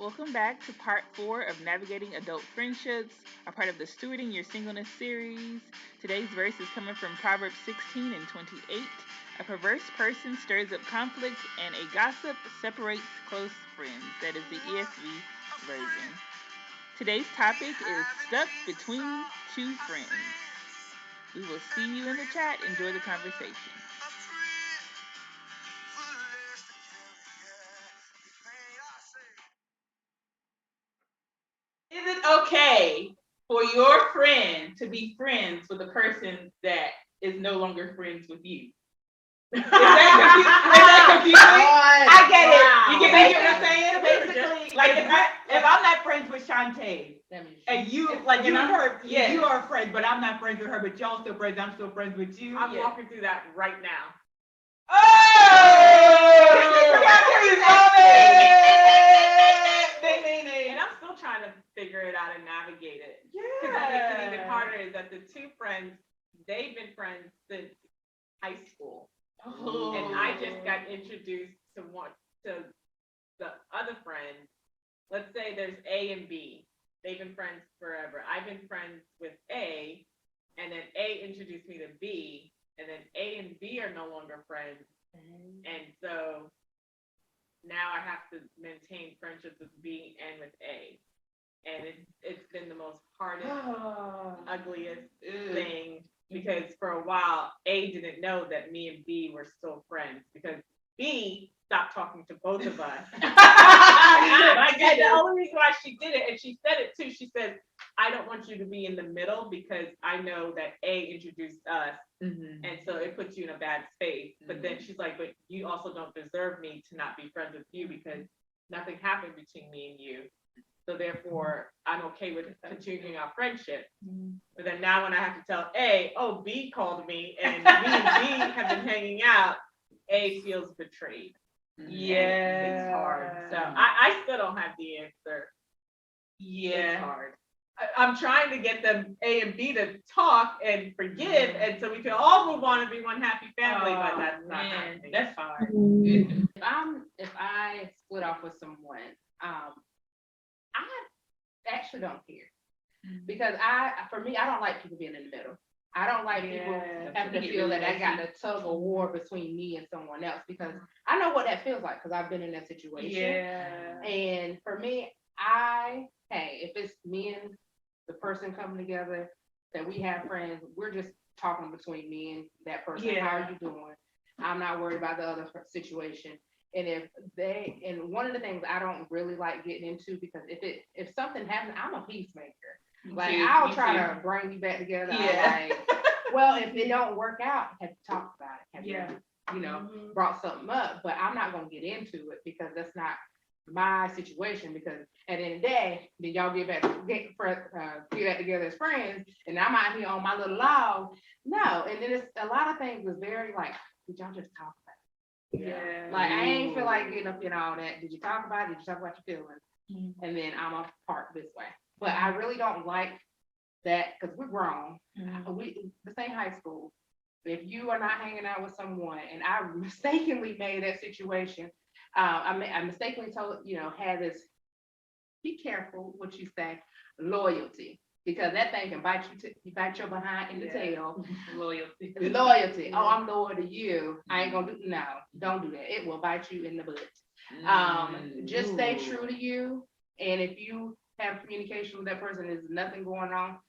Welcome back to part 4 of Navigating Adult Friendships, a part of the Stewarding Your Singleness series. Today's verse is coming from Proverbs 16 and 28. A perverse person stirs up conflict, and a gossip separates close friends. That is the ESV version. Today's topic is stuck between two friends. We will see you in the chat. Enjoy the conversation. Is it okay for your friend to be friends with a person that is no longer friends with you? Is that confusing? I get it. You get what I'm saying? Basically, Like if I'm not friends with Shantae, and you you are friends, but I'm not friends with her, but y'all still friends, I'm still friends with you. I'm walking through that right now. And I'm still trying to figure it out and navigate it. Because what makes it even harder is that the two friends, they've been friends since high school. And I just got introduced to the other friend. Let's say there's A and B. They've been friends forever. I've been friends with A, and then A introduced me to B, and then A and B are no longer friends. And so now I have to maintain friendships with B and with A. And it's been the most hardest, ugliest thing, because for a while A didn't know that me and B were still friends, because B stopped talking to both of us. And the only reason why she did it, and she said it too, she said, I don't want you to be in the middle because I know that A introduced us. And so it puts you in a bad space. But then she's like, but you also don't deserve me to not be friends with you because nothing happened between me and you. So therefore, I'm okay with continuing our friendship. But then now when I have to tell A, oh, B called me and me and B have been hanging out, A feels betrayed. Yeah. It's hard. So I still don't have the answer. Yeah. It's hard. I'm trying to get them A and B to talk and forgive, and so we can all move on and be one happy family. But that's not happening. That's hard. If I split off with someone, I actually don't care because for me, I don't like people being in the middle. I don't like people having to feel that I got a tug of war between me and someone else because I know what that feels like because I've been in that situation. Yeah. And for me, if it's me and the person coming together, that we have friends, we're just talking between me and that person. Yeah. How are you doing? I'm not worried about the other situation. And and one of the things I don't really like getting into, because if something happens, I'm a peacemaker. Like I'll try to bring you back together. Yeah. Well, if it don't work out, have you talked about it? Have you brought something up? But I'm not gonna get into it because that's not my situation. Because at the end of the day, then y'all get back together as friends, and I'm out here on my little log. No, and then it's a lot of things is very like, did y'all just talk about it? Yeah. Like I ain't feel like getting up in all that. Did you talk about it? Did you talk about your feelings? And then I'm gonna part this way. But I really don't like that because we're grown. This ain't high school. If you are not hanging out with someone, and I mistakenly made that situation, I mistakenly told, had this, be careful what you say, loyalty. Because that thing can bite your behind in the tail. Loyalty. Oh, I'm loyal to you. I ain't gonna don't do that. It will bite you in the butt. Just stay true to you. And if you have communication with that person, there's nothing going on,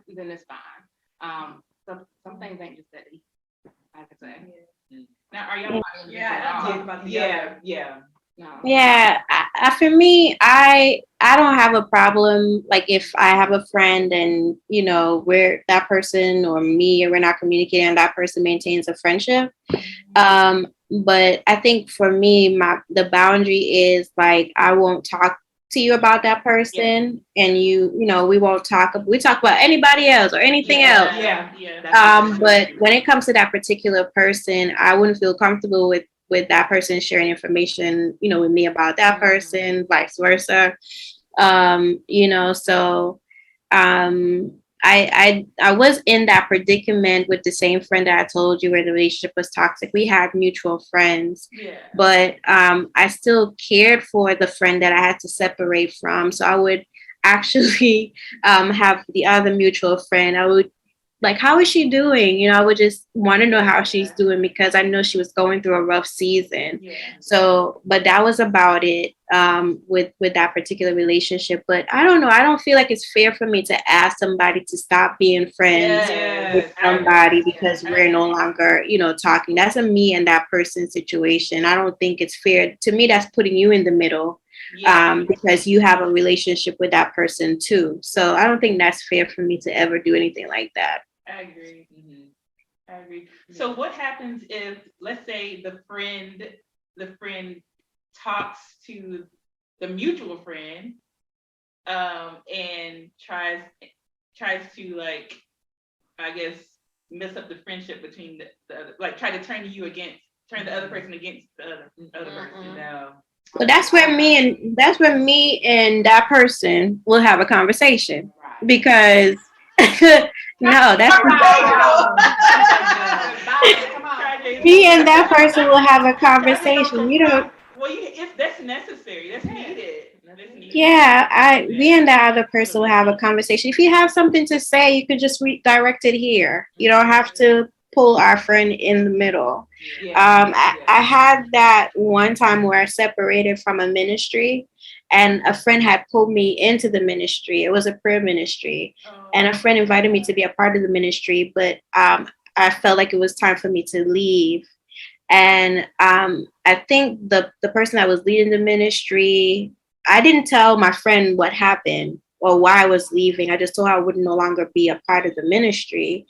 then it's fine. Some things ain't just that easy, I could say. Now, are y'all? Yeah. No. Yeah, for me, I don't have a problem. Like if I have a friend and we're that person or me, or we're not communicating, and that person maintains a friendship. But I think for me, the boundary is like I won't talk to you about that person, and we won't talk. We talk about anybody else or anything else. But when it comes to that particular person, I wouldn't feel comfortable with that person sharing information, with me about that person, vice versa. So I was in that predicament with the same friend that I told you where the relationship was toxic. We had mutual friends, but I still cared for the friend that I had to separate from. So I would actually have the other mutual friend. I would like, how is she doing? You know, I would just want to know how she's doing because I know she was going through a rough season. So, but that was about it with that particular relationship. But I don't know. I don't feel like it's fair for me to ask somebody to stop being friends with somebody because we're no longer, you know, talking. That's a me and that person situation. I don't think it's fair. To me, that's putting you in the middle. Because you have a relationship with that person too. So I don't think that's fair for me to ever do anything like that. I agree. I agree. So what happens if, let's say, the friend talks to the mutual friend, and tries to, like, I guess, mess up the friendship between the other, like try to turn the other person against the other person. No. So that's where me and that person will have a conversation because no, that's me and that person will have a conversation. You don't. Well, if that's necessary, that's needed. Yeah, me and that other person will have a conversation. If you have something to say, you could just redirect it here. You don't have to pull our friend in the middle. I had that one time where I separated from a ministry and a friend had pulled me into the ministry. It was a prayer ministry and a friend invited me to be a part of the ministry, but I felt like it was time for me to leave. And I think the person that was leading the ministry, I didn't tell my friend what happened or why I was leaving. I just told her I would no longer be a part of the ministry.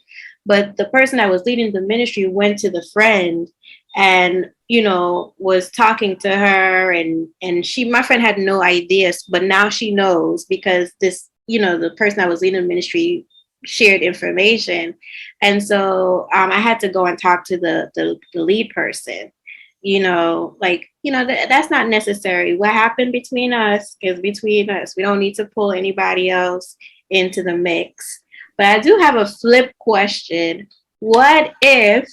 But the person that was leading the ministry went to the friend and, you know, was talking to her and my friend had no ideas, but now she knows because this, you know, the person that was leading the ministry shared information. And so I had to go and talk to the lead person, you know, like, you know, that's not necessary. What happened between us is between us. We don't need to pull anybody else into the mix. But I do have a flip question. What if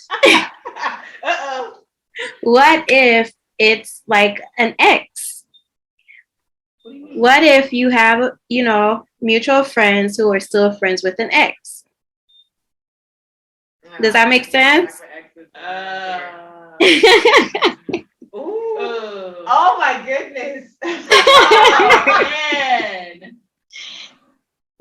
what if it's like an ex? What if you have, you know, mutual friends who are still friends with an ex? Does that make sense? Ooh. Oh my goodness. Oh, man.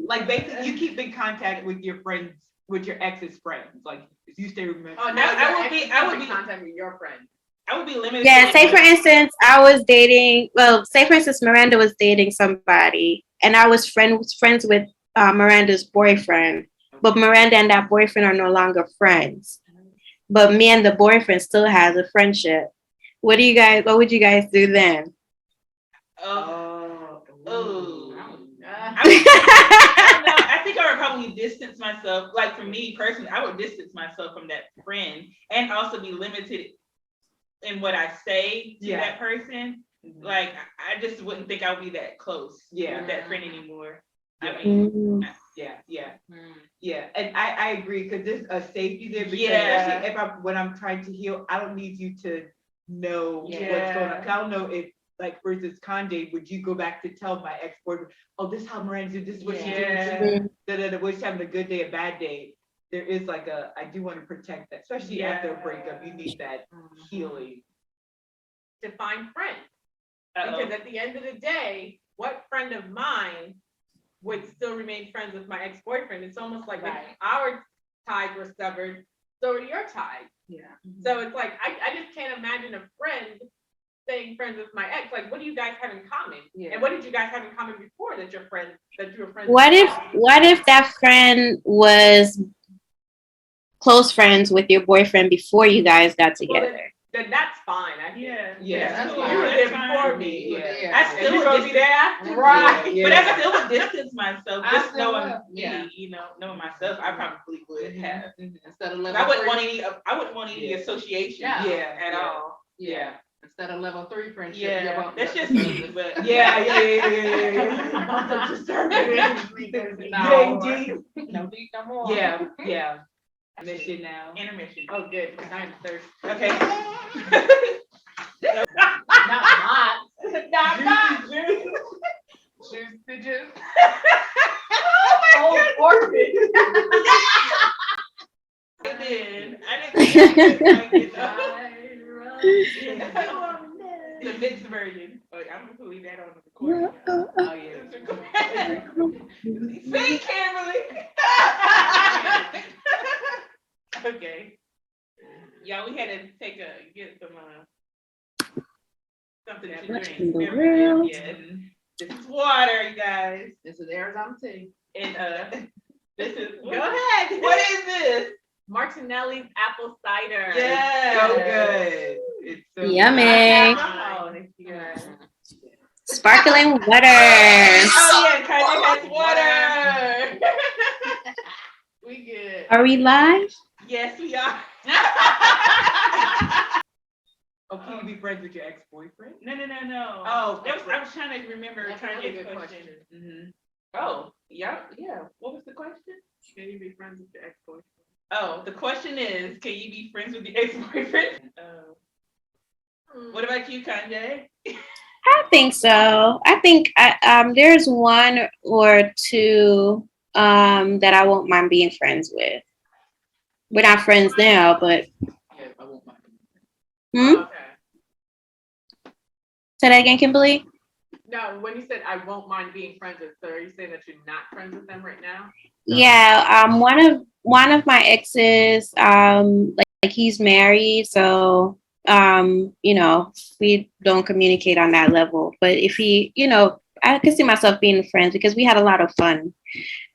Like basically you keep in contact with your friends, with your ex's friends. Like if you stay remember. Oh no, I would be in contact with your friend. I would be limited. Yeah, say for instance, say for instance, Miranda was dating somebody and I was friends with Miranda's boyfriend, but Miranda and that boyfriend are no longer friends. But me and the boyfriend still has a friendship. What would you guys do then? I think I would probably distance myself. Like for me personally, I would distance myself from that friend and also be limited in what I say to that person. Like I just wouldn't think I would be that close with that friend anymore. I mean, yeah, and I agree because there's a safety there. Because especially when I'm trying to heal, I don't need you to know what's going on. I don't know if, like, for instance, Conde, would you go back to tell my ex-boyfriend, oh, this is how Miranda did, this is what she did, was she having a good day, a bad day? There is like I do want to protect that, especially after a breakup, you need that healing. To find friends. Because at the end of the day, what friend of mine would still remain friends with my ex-boyfriend? It's almost like if our ties were severed, so are your ties. Yeah. So it's like I just can't imagine a friend staying friends with my ex. Like, what do you guys have in common? Yeah. And what did you guys have in common before that you were friends? What if that friend was close friends with your boyfriend before you guys got together? Well, then that's fine. That's fine. You were there before me. Yeah. I still would be there after. Right. Yeah. But I still would distance myself. Just knowing me, you know, knowing myself, I probably would have. Instead of I wouldn't want any association at all. Yeah. Instead of level 3 friendship. you Yeah, bumped that's up just to me, service. but. Yeah. No. JD. No deep no more. Yeah. Mission now. Intermission. Oh, good, because I'm thirsty. Okay. Not hot. Not much. Juice to juice. Oh, orphan. I didn't like it. The mixed version. Oh, I'm gonna leave that on the recording. Oh, yeah. See, Kimberly. Okay. Y'all, we had to get some something to drink. In the world. Yes. This is water, you guys. This is Arizona tea. And this is go ahead. What is this? Martinelli's apple cider. Yeah. So good. It's so Yummy. good. Oh, thank you guys. Sparkling water. Oh yeah, Kanye has water. We good. Are we live? Yes, we are. Oh, can you be friends with your ex-boyfriend? No. Oh, I was trying to remember That's a Kanye's really good question. Mm-hmm. Oh, yeah. What was the question? Can you be friends with your ex-boyfriend? Oh, the question is, can you be friends with your ex-boyfriend? What about you, Kanye? I think so. I think there's one or two that I won't mind being friends with. We're not friends now, but Yeah, I won't mind. Okay. say that again, Kimberly. No, when you said I won't mind being friends with, so are you saying that you're not friends with them right now? Yeah, one of my exes, like he's married, so we don't communicate on that level. But if he, I could see myself being friends because we had a lot of fun.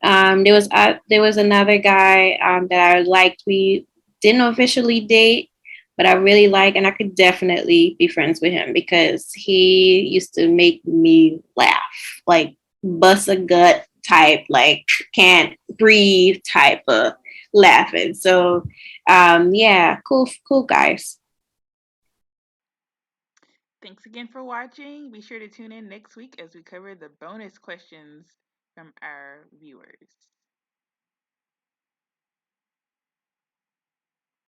There was another guy that I liked. We didn't officially date, but I really like, and I could definitely be friends with him because he used to make me laugh, like bust a gut type, like can't breathe type of laughing. So, yeah, cool guys. Thanks again for watching. Be sure to tune in next week as we cover the bonus questions from our viewers.